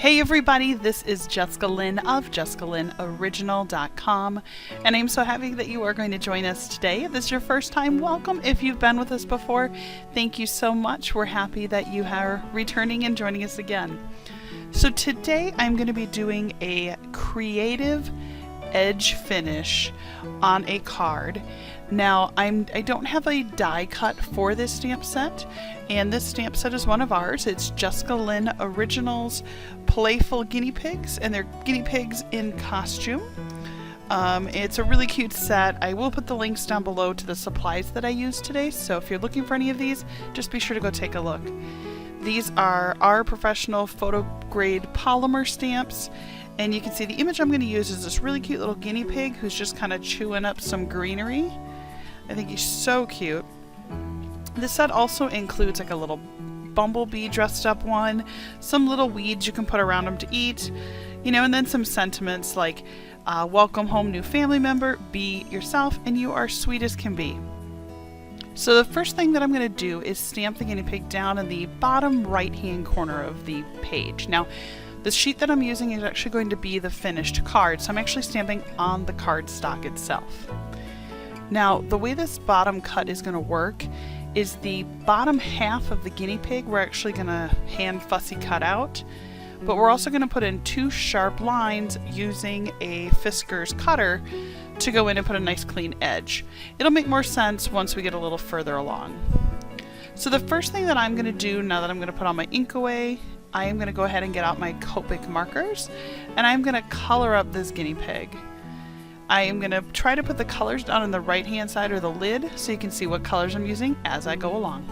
Hey everybody, this is Jessica Lynn of JessicaLynnOriginal.com, and I'm so happy that you are going to join us today. If this is your first time, welcome. If you've been with us before, thank you so much. We're happy that you are returning and joining us again. So today I'm going to be doing a creative edge finish on a card. Now I don't have a die cut for this stamp set, and this stamp set is one of ours. It's Jessica Lynn Original's Playful Guinea Pigs, and they're guinea pigs in costume. It's a really cute set. I will put the links down below to the supplies that I used today, so if you're looking for any of these, just be sure to go take a look. These are our professional photo grade polymer stamps, and you can see the image I'm going to use is this really cute little guinea pig who's just kind of chewing up some greenery. I think he's so cute. This set also includes like a little bumblebee dressed up one, some little weeds you can put around him to eat, you know, and then some sentiments like welcome home new family member, be yourself, and you are sweet as can be. So the first thing that I'm going to do is stamp the guinea pig down in the bottom right hand corner of the page. Now the sheet that I'm using is actually going to be the finished card, so I'm actually stamping on the cardstock itself. Now the way this bottom cut is going to work is the bottom half of the guinea pig we're actually going to hand fussy cut out, but we're also going to put in two sharp lines using a Fisker's cutter to go in and put a nice clean edge. It'll make more sense once we get a little further along. So the first thing that I'm going to do now that I'm going to put all my ink away, I am going to go ahead and get out my Copic markers, and I'm going to color up this guinea pig. I am going to try to put the colors down on the right hand side or the lid so you can see what colors I'm using as I go along.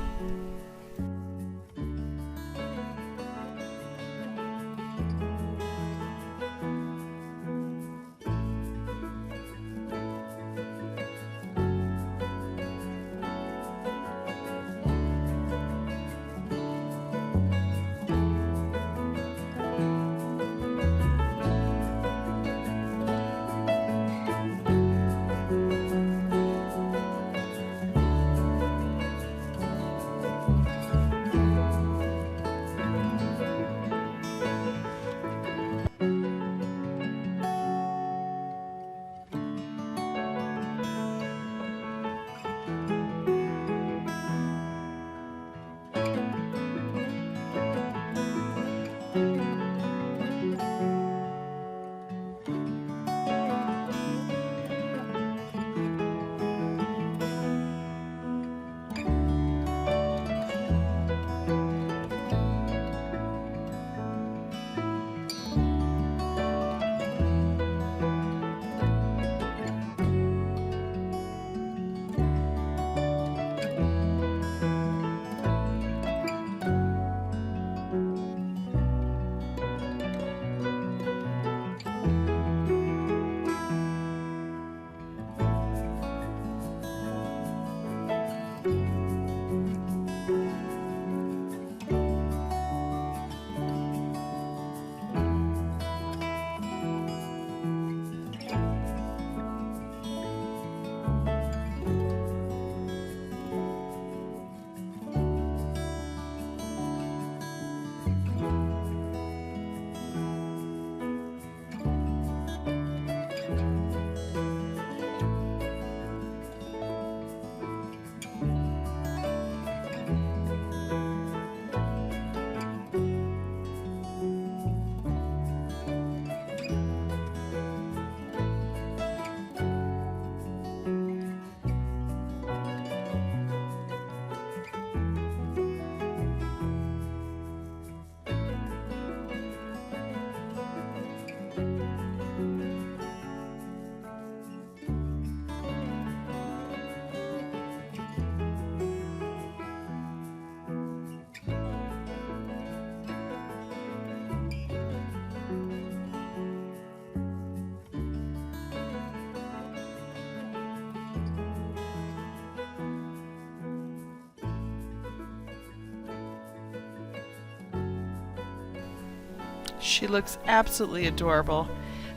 She looks absolutely adorable.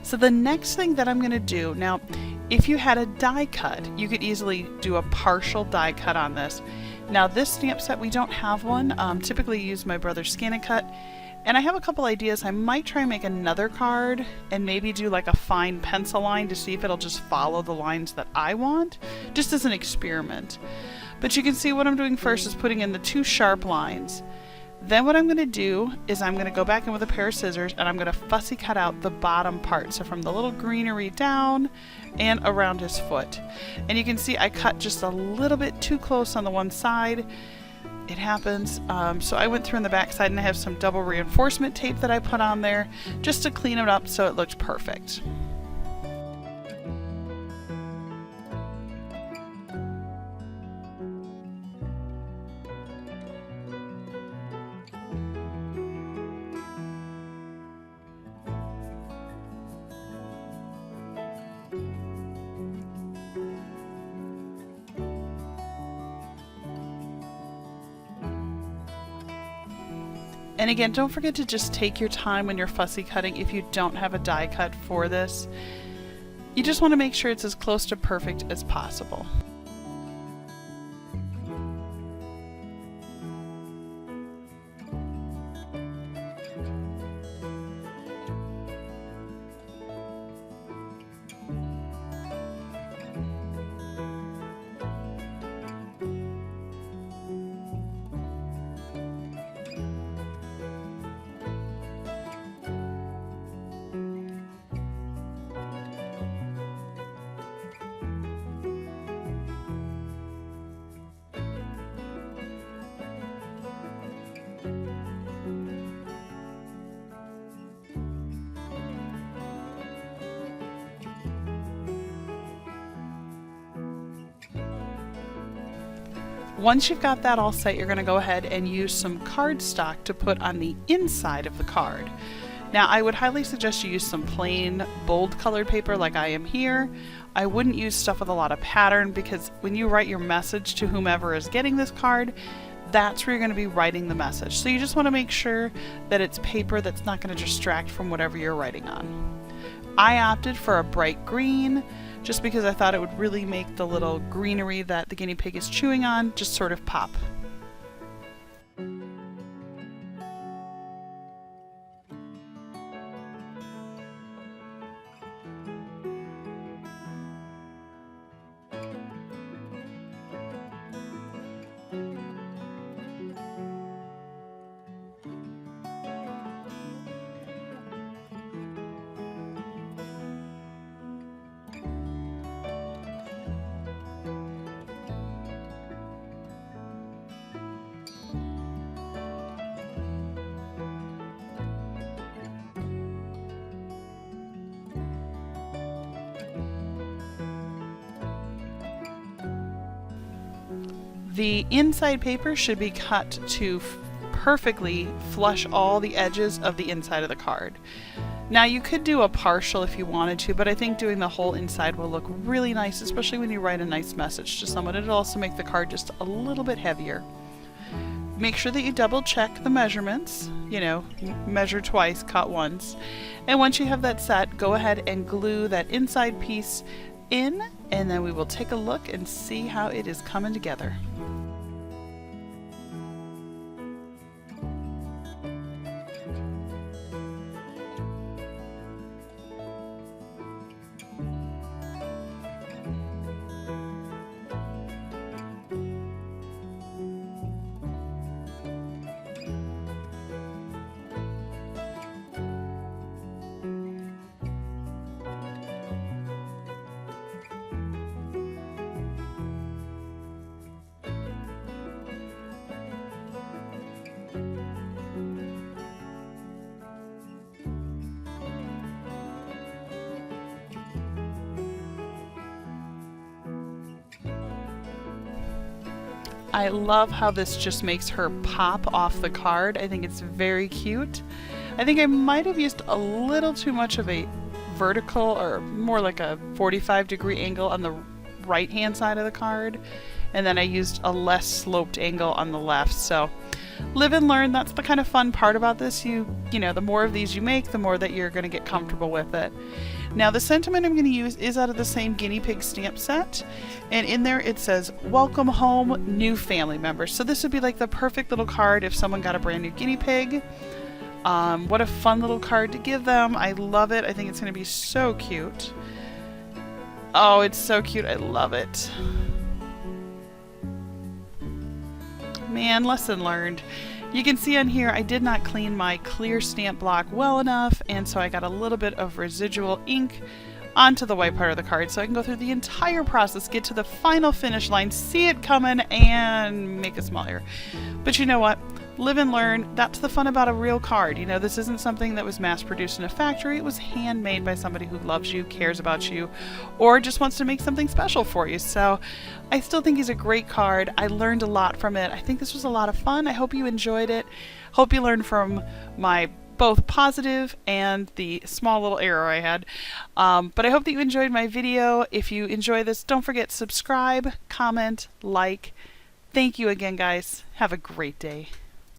So the next thing that I'm going to do, now if you had a die cut, you could easily do a partial die cut on this. Now this stamp set, we don't have one. Typically use my brother's Scan and Cut, And I have a couple ideas. I might try and make another card and maybe do like a fine pencil line to see if it'll just follow the lines that I want, just as an experiment. But you can see what I'm doing first is putting in the 2 sharp lines. Then what I'm going to do is I'm going to go back in with a pair of scissors and I'm going to fussy cut out the bottom part. So from the little greenery down and around his foot. And you can see I cut just a little bit too close on the one side. It happens. So I went through on the back side and I have some double reinforcement tape that I put on there just to clean it up so it looks perfect. And again, don't forget to just take your time when you're fussy cutting if you don't have a die cut for this. You just want to make sure it's as close to perfect as possible. Once you've got that all set, you're going to go ahead and use some cardstock to put on the inside of the card. Now, I would highly suggest you use some plain, bold colored paper like I am here. I wouldn't use stuff with a lot of pattern because when you write your message to whomever is getting this card, that's where you're going to be writing the message. So you just want to make sure that it's paper that's not going to distract from whatever you're writing on. I opted for a bright green just because I thought it would really make the little greenery that the guinea pig is chewing on just sort of pop. The inside paper should be cut to perfectly flush all the edges of the inside of the card. Now you could do a partial if you wanted to, but I think doing the whole inside will look really nice, especially when you write a nice message to someone. It'll also make the card just a little bit heavier. Make sure that you double check the measurements, measure twice, cut once. And once you have that set, go ahead and glue that inside piece in, and then we will take a look and see how it is coming together. I love how this just makes her pop off the card. I think it's very cute. I think I might have used a little too much of a vertical or more like a 45-degree angle on the right hand side of the card, and then I used a less sloped angle on the left. So live and learn. That's the kind of fun part about this. You know, the more of these you make, the more that you're going to get comfortable with it. Now the sentiment I'm going to use is out of the same guinea pig stamp set, and in there it says, "Welcome home, new family members." So this would be like the perfect little card if someone got a brand new guinea pig. What a fun little card to give them. I love it. I think it's going to be so cute. Oh, it's so cute. I love it. Man, lesson learned. You can see on here I did not clean my clear stamp block well enough, and so I got a little bit of residual ink onto the white part of the card, so I can go through the entire process, get to the final finish line, see it coming, and make a smile here. But you know what? Live and learn. That's the fun about a real card. You know, this isn't something that was mass produced in a factory. It was handmade by somebody who loves you, cares about you, or just wants to make something special for you. So I still think he's a great card. I learned a lot from it. I think this was a lot of fun. I hope you enjoyed it. Hope you learned from my both positive and the small little error I had. But I hope that you enjoyed my video. If you enjoy this, don't forget subscribe, comment, like. Thank you again, guys. Have a great day.